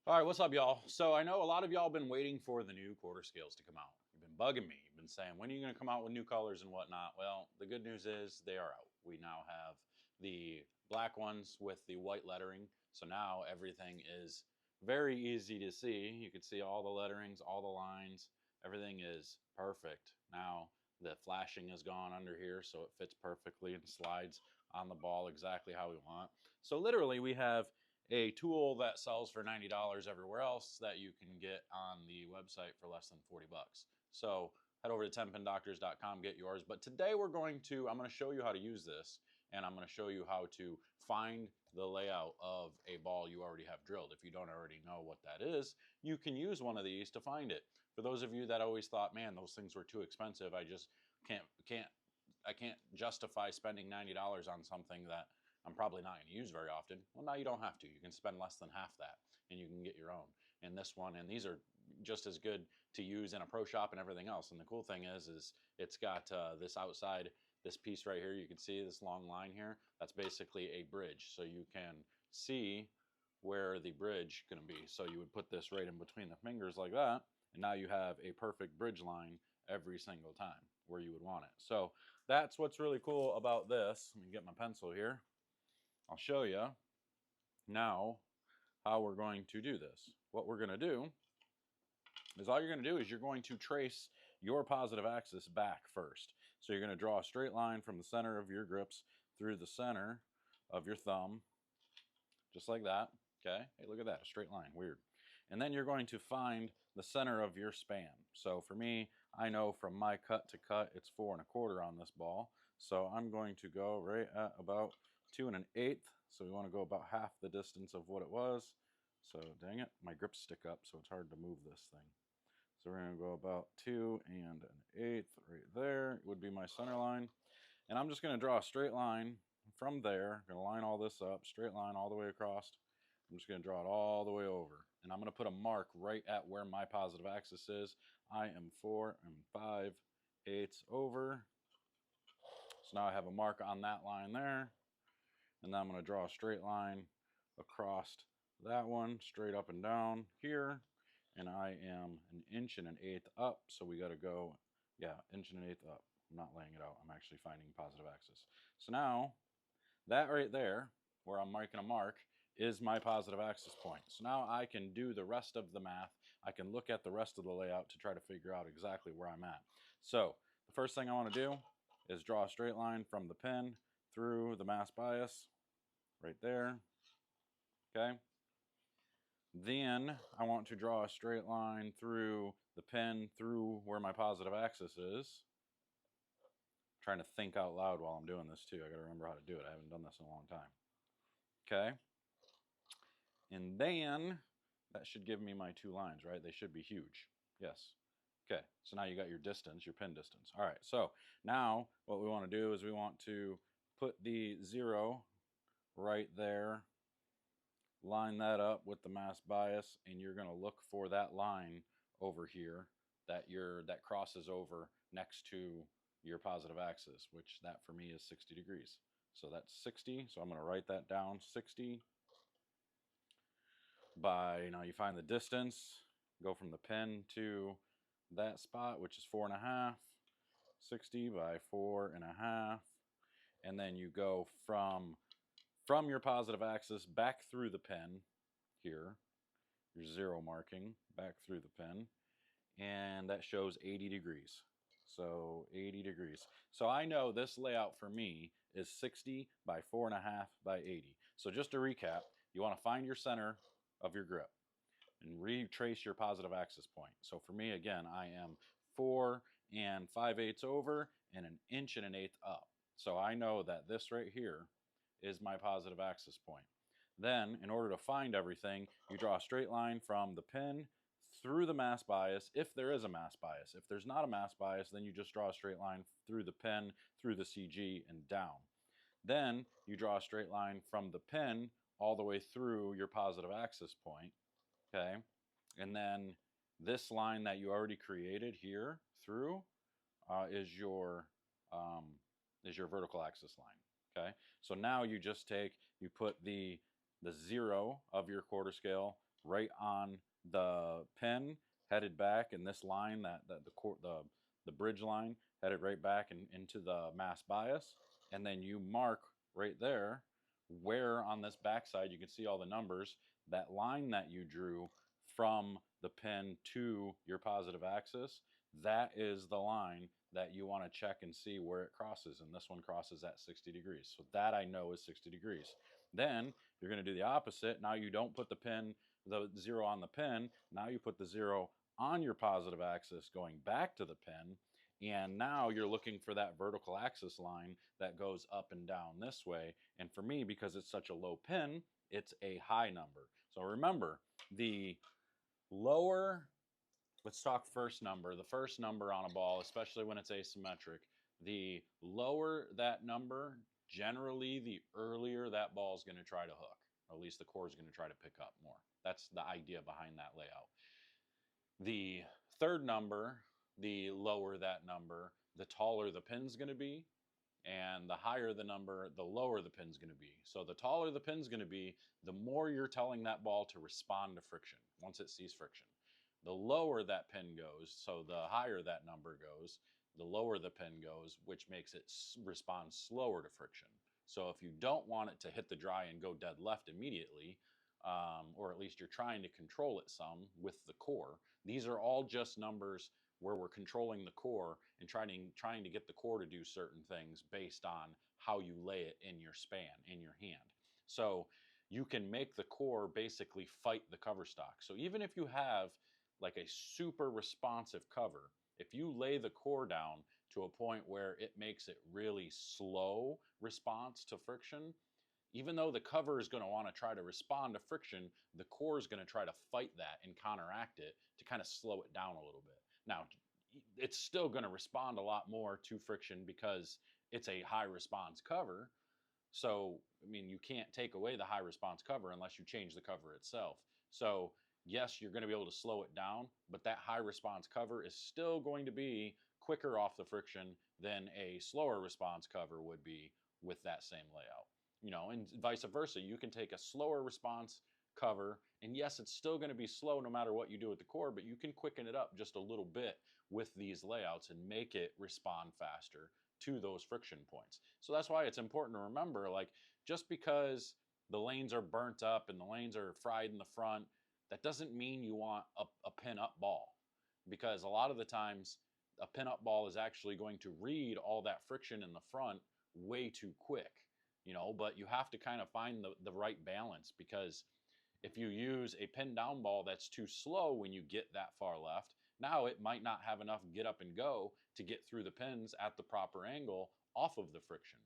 All right, what's up, y'all? So I know a lot of y'all been waiting for the new quarter scales to come out. You've been bugging me. You've been saying, when are you going to come out with new colors and whatnot? Well, the good news is they are out. We now have the black ones with the white lettering. So now everything is very easy to see. You can see all the letterings, all the lines. Everything is perfect. Now the flashing is gone under here, so it fits perfectly and slides on the ball exactly how we want. So literally we have a tool that sells for $90 everywhere else that you can get on the website for less than 40 bucks. So head over to 10pindoctors.com, get yours. But today I'm going to show you how to use this, and I'm going to show you how to find the layout of a ball you already have drilled. If you don't already know what that is, you can use one of these to find it. For those of you that always thought, man, those things were too expensive, I just can't justify spending $90 on something that I'm probably not going to use very often. Well, now you don't have to. You can spend less than half that, and you can get your own. And this one, and these are just as good to use in a pro shop and everything else. And the cool thing is it's got this outside, this piece right here. You can see this long line here. That's basically a bridge, so you can see where the bridge going to be. So you would put this right in between the fingers like that, and now you have a perfect bridge line every single time where you would want it. So that's what's really cool about this. Let me get my pencil here. I'll show you now how we're going to do this. What we're going to do is all you're going to do is you're going to trace your positive axis back first. So you're going to draw a straight line from the center of your grips through the center of your thumb, just like that. Okay, hey, look at that, a straight line, weird. And then you're going to find the center of your span. So for me, I know from my cut to cut, it's 4 1/4 on this ball. So I'm going to go right at about 2 1/8. So we want to go about half the distance of what it was. So dang it, my grips stick up, so it's hard to move this thing. So we're going to go about 2 1/8 right there. It would be my center line. And I'm just going to draw a straight line from there. I'm going to line all this up, straight line all the way across. I'm just going to draw it all the way over. And I'm going to put a mark right at where my positive axis is. I am 4 5/8 over. So now I have a mark on that line there. And then I'm going to draw a straight line across that one, straight up and down here. And I am 1 1/8 up. So we got to go, yeah, 1 1/8 up. I'm not laying it out. I'm actually finding positive axis. So now that right there, where I'm making a mark, is my positive axis point. So now I can do the rest of the math. I can look at the rest of the layout to try to figure out exactly where I'm at. So the first thing I want to do is draw a straight line from the pin through the mass bias right there. Okay. Then I want to draw a straight line through the pin through where my positive axis is. I'm trying to think out loud while I'm doing this too. I got to remember how to do it. I haven't done this in a long time. Okay. And then that should give me my 2 lines, right? They should be huge. Yes. Okay, so now you got your distance, your pin distance. All right, so now what we want to do is we want to put the 0 right there, line that up with the mass bias, and you're going to look for that line over here that crosses over next to your positive axis, which that for me is 60 degrees. So that's 60, so I'm going to write that down, 60. Now you find the distance, go from the pin to that spot, which is 4 1/2, 60 by 4 1/2, and then you go from your positive axis back through the pin here, your 0 marking, back through the pin, and that shows 80 degrees. So 80 degrees. So I know this layout for me is 60 by 4 1/2 by 80. So just to recap, you want to find your center of your grip and retrace your positive axis point. So for me, again, I am 4 5/8 over and 1 1/8 up. So I know that this right here is my positive axis point. Then, in order to find everything, you draw a straight line from the pin through the mass bias, if there is a mass bias. If there's not a mass bias, then you just draw a straight line through the pin, through the CG, and down. Then you draw a straight line from the pin all the way through your positive axis point, okay? And then this line that you already created here through is your vertical axis line, okay? So now you just you put the 0 of your quarter scale right on the pin, headed back, and this line, the bridge line, headed right back into the mass bias, and then you mark right there where on this backside you can see all the numbers. That line that you drew from the pin to your positive axis, that is the line that you want to check and see where it crosses, and this one crosses at 60 degrees. So that I know is 60 degrees. Then you're going to do the opposite. Now you don't put the 0 on the pin. Now you put the 0 on your positive axis going back to the pin, and now you're looking for that vertical axis line that goes up and down this way. And for me, because it's such a low pin, it's a high number. So remember, the lower, let's talk first number. The first number on a ball, especially when it's asymmetric, the lower that number, generally the earlier that ball is going to try to hook. Or at least the core is going to try to pick up more. That's the idea behind that layout. The third number, the lower that number, the taller the pin's going to be, and the higher the number, the lower the pin's going to be. So the taller the pin's going to be, the more you're telling that ball to respond to friction once it sees friction. The lower that pin goes, so the higher that number goes, the lower the pin goes, which makes it respond slower to friction. So if you don't want it to hit the dry and go dead left immediately, or at least you're trying to control it some with the core, these are all just numbers where we're controlling the core and trying to get the core to do certain things based on how you lay it in your span, in your hand. So you can make the core basically fight the cover stock. So even if you have like a super responsive cover, if you lay the core down to a point where it makes it really slow response to friction, even though the cover is going to want to try to respond to friction, the core is going to try to fight that and counteract it to kind of slow it down a little bit. Now, it's still going to respond a lot more to friction because it's a high response cover. So, I mean, you can't take away the high response cover unless you change the cover itself. So, yes, you're going to be able to slow it down, but that high response cover is still going to be quicker off the friction than a slower response cover would be with that same layout. You know, and vice versa. You can take a slower response cover, and yes, it's still going to be slow no matter what you do with the core, but you can quicken it up just a little bit with these layouts and make it respond faster to those friction points. So that's why it's important to remember, like, just because the lanes are burnt up and the lanes are fried in the front, that doesn't mean you want a pin-up ball, because a lot of the times a pin-up ball is actually going to read all that friction in the front way too quick. You know, but you have to kind of find the right balance, because if you use a pin down ball that's too slow when you get that far left, now it might not have enough get up and go to get through the pins at the proper angle off of the friction,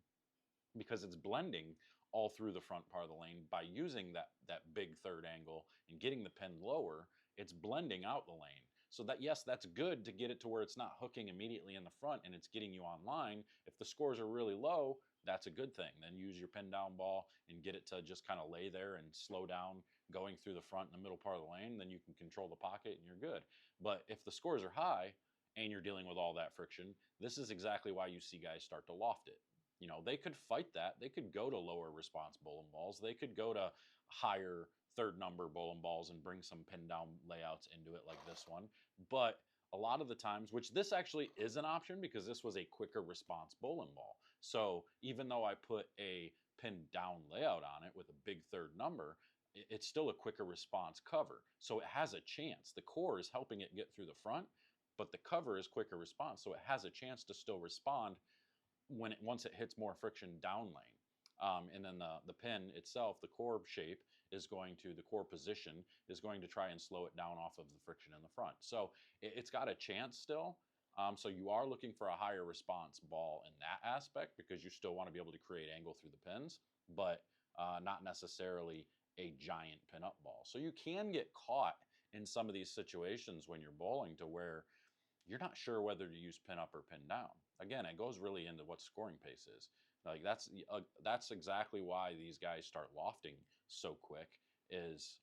because it's blending all through the front part of the lane by using that big third angle and getting the pin lower. It's blending out the lane. So that, yes, that's good to get it to where it's not hooking immediately in the front and it's getting you online. If the scores are really low, that's a good thing. Then use your pin down ball and get it to just kind of lay there and slow down going through the front and the middle part of the lane. Then you can control the pocket and you're good. But if the scores are high and you're dealing with all that friction, this is exactly why you see guys start to loft it. You know, they could fight that. They could go to lower response bowling balls. They could go to higher third number bowling balls and bring some pin down layouts into it like this one. But a lot of the times, which this actually is an option because this was a quicker response bowling ball. So even though I put a pin down layout on it with a big third number, it's still a quicker response cover. So it has a chance. The core is helping it get through the front, but the cover is quicker response. So it has a chance to still respond once it hits more friction down lane. And then the pin itself, the core shape is going to, the core position is going to try and slow it down off of the friction in the front. So it's got a chance still. So you are looking for a higher response ball in that aspect because you still want to be able to create angle through the pins, but not necessarily a giant pin-up ball. So you can get caught in some of these situations when you're bowling to where you're not sure whether to use pin up or pin down. Again, it goes really into what scoring pace is. Like that's exactly why these guys start lofting so quick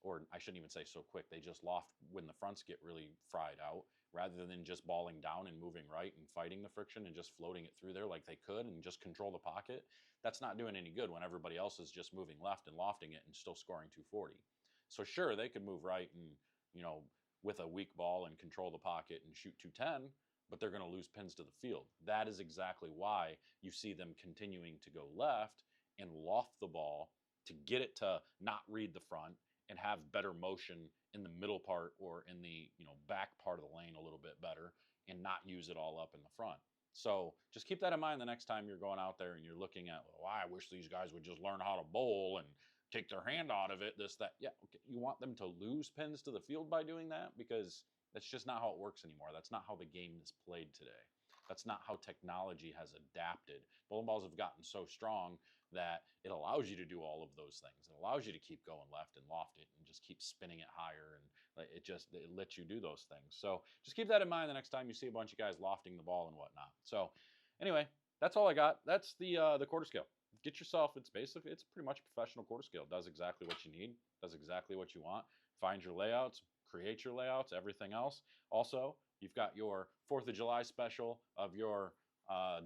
or I shouldn't even say so quick. They just loft when the fronts get really fried out, rather than just balling down and moving right and fighting the friction and just floating it through there like they could and just control the pocket. That's not doing any good when everybody else is just moving left and lofting it and still scoring 240. So sure, they could move right and, you know, with a weak ball and control the pocket and shoot 210, but they're going to lose pins to the field. That is exactly why you see them continuing to go left and loft the ball to get it to not read the front and have better motion in the middle part or in the, you know, back part of the lane a little bit better and not use it all up in the front. So just keep that in mind the next time you're going out there and you're looking at, well, I wish these guys would just learn how to bowl and take their hand out of it, this, that. Yeah, okay. You want them to lose pins to the field by doing that? Because that's just not how it works anymore. That's not how the game is played today. That's not how technology has adapted. Bowling balls have gotten so strong that it allows you to do all of those things. It allows you to keep going left and loft it and just keep spinning it higher, and it lets you do those things. So just keep that in mind the next time you see a bunch of guys lofting the ball and whatnot. So anyway, that's all I got. That's the quarter scale. Get yourself, it's pretty much a professional quarter scale. It does exactly what you need, does exactly what you want. Find your layouts, create your layouts, everything else. Also, you've got your 4th of July special of your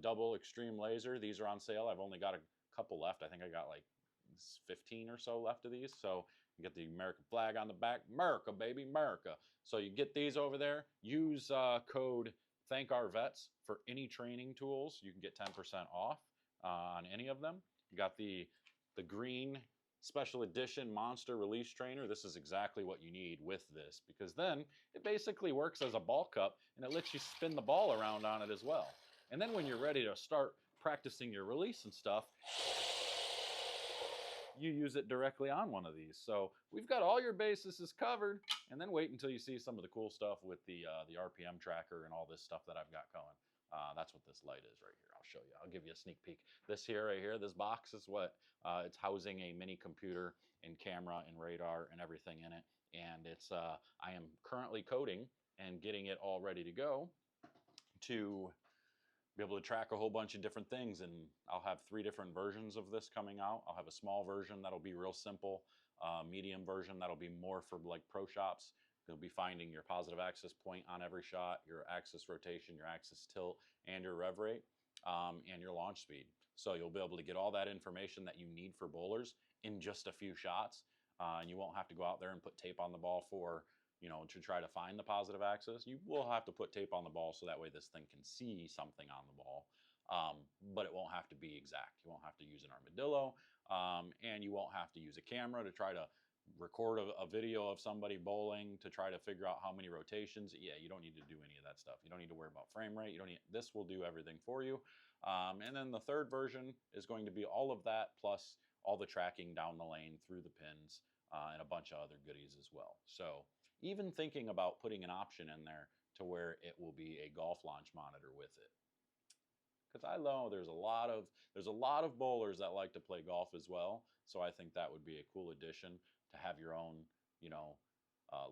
double extreme laser. These are on sale. I've only got a couple left. I think I got like 15 or so left of these. So you get the American flag on the back. America, baby, America. So you get these over there. Use code Thank Our Vets for any training tools. You can get 10% off on any of them. You got the green special edition monster release trainer. This is exactly what you need with this, because then it basically works as a ball cup and it lets you spin the ball around on it as well. And then when you're ready to start practicing your release and stuff, you use it directly on one of these. So we've got all your bases covered, and then wait until you see some of the cool stuff with the RPM tracker and all this stuff that I've got going. That's what this light is right here. I'll show you. I'll give you a sneak peek. This here, right here, this box is what it's housing a mini computer and camera and radar and everything in it. And it's I am currently coding and getting it all ready to go to be able to track a whole bunch of different things. And I'll have 3 different versions of this coming out. I'll have a small version that'll be real simple, medium version that'll be more for like pro shops. You'll be finding your positive axis point on every shot, your axis rotation, your axis tilt, and your rev rate, and your launch speed. So you'll be able to get all that information that you need for bowlers in just a few shots, and you won't have to go out there and put tape on the ball for, you know, to try to find the positive axis. You will have to put tape on the ball so that way this thing can see something on the ball, but it won't have to be exact. You won't have to use an armadillo, and you won't have to use a camera to try to record a video of somebody bowling to try to figure out how many rotations. Yeah, you don't need to do any of that stuff. You don't need to worry about frame rate. You don't need, this will do everything for you. And then the third version is going to be all of that plus all the tracking down the lane through the pins, and a bunch of other goodies as well. So even thinking about putting an option in there to where it will be a golf launch monitor with it. Because I know there's a lot of bowlers that like to play golf as well. So I think that would be a cool addition to have your own, you know,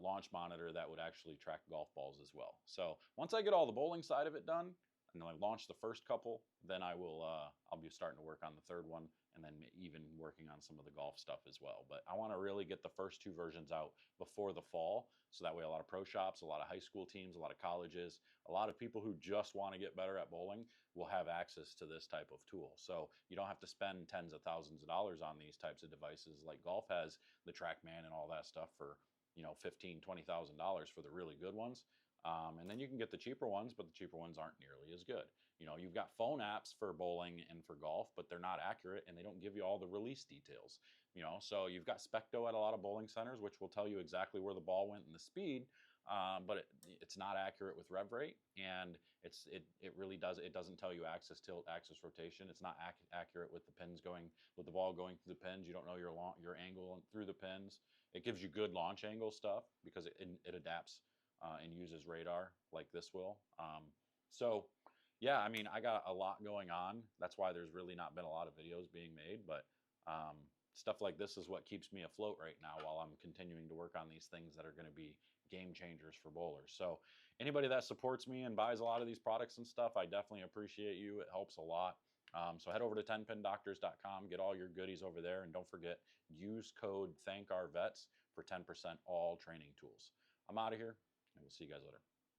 launch monitor that would actually track golf balls as well. So once I get all the bowling side of it done, and then I launch the first couple, then I will I'll be starting to work on the third one, and then even working on some of the golf stuff as well. But I want to really get the first 2 versions out before the fall, so that way a lot of pro shops, a lot of high school teams, a lot of colleges, a lot of people who just want to get better at bowling will have access to this type of tool. So you don't have to spend tens of thousands of dollars on these types of devices like golf has the TrackMan and all that stuff for, you know, $15,000, $20,000 for the really good ones. And then you can get the cheaper ones, but the cheaper ones aren't nearly as good. You know, you've got phone apps for bowling and for golf, but they're not accurate and they don't give you all the release details. You know, so you've got Specto at a lot of bowling centers, which will tell you exactly where the ball went and the speed, but it's not accurate with rev rate, and it really doesn't tell you axis tilt, axis rotation. It's not accurate with the pins going, with the ball going through the pins. You don't know your angle through the pins. It gives you good launch angle stuff because it adapts and uses radar like this will. So yeah, I mean, I got a lot going on. That's why there's really not been a lot of videos being made, but stuff like this is what keeps me afloat right now while I'm continuing to work on these things that are going to be game changers for bowlers. So anybody that supports me and buys a lot of these products and stuff, I definitely appreciate you. It helps a lot. So head over to 10pindoctors.com, get all your goodies over there, and don't forget, use code THANKOURVETS for 10% all training tools. I'm out of here, and we'll see you guys later.